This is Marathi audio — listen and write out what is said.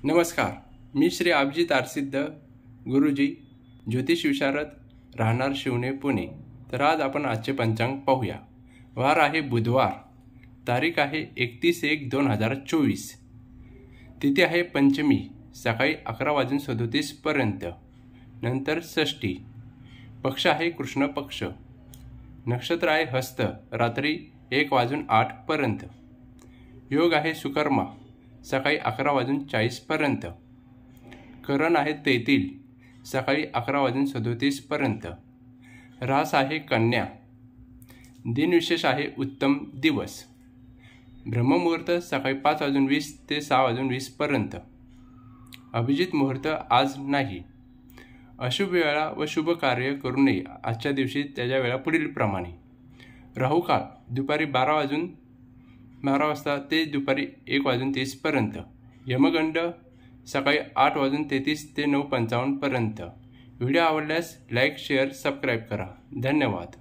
नमस्कार, मी श्री अभिजित आरसिद्ध गुरुजी, ज्योतिष विशारद, राहणार शिवणे, पुणे। तर आज आपण आजचे पंचांग पाहूया। वार आहे बुधवार, तारीख आहे 31/1/2024, तिथी आहे पंचमी, सकाळी 11:37 पर्यंत, नंतर षष्ठी, पक्ष आहे कृष्ण पक्ष, नक्षत्र आहे हस्त, रात्री 1:08 पर्यंत, योग आहे सुकर्मा, सकाळी 11:40 पर्यंत, करण आहे तैतील, सकाळी 11:37 पर्यंत, रास आहे कन्या, दिनविशेष आहे उत्तम दिवस, ब्रह्ममुहूर्त सकाळी 5:20 ते 6:20 पर्यंत, अभिजित मुहूर्त आज नाही, अशुभ वेळा व शुभ कार्य करू नये आजच्या दिवशी। त्याच्या वेळा पुढील प्रमाणे: राहुकाळ दुपारी 12 वाजता ते दुपारी 1:30 पर्यंत, यमगंड सकाळी 8:33 ते 9:55 पर्यंत। व्हिडिओ आवडल्यास लाईक, शेअर, सबस्क्राईब करा। धन्यवाद।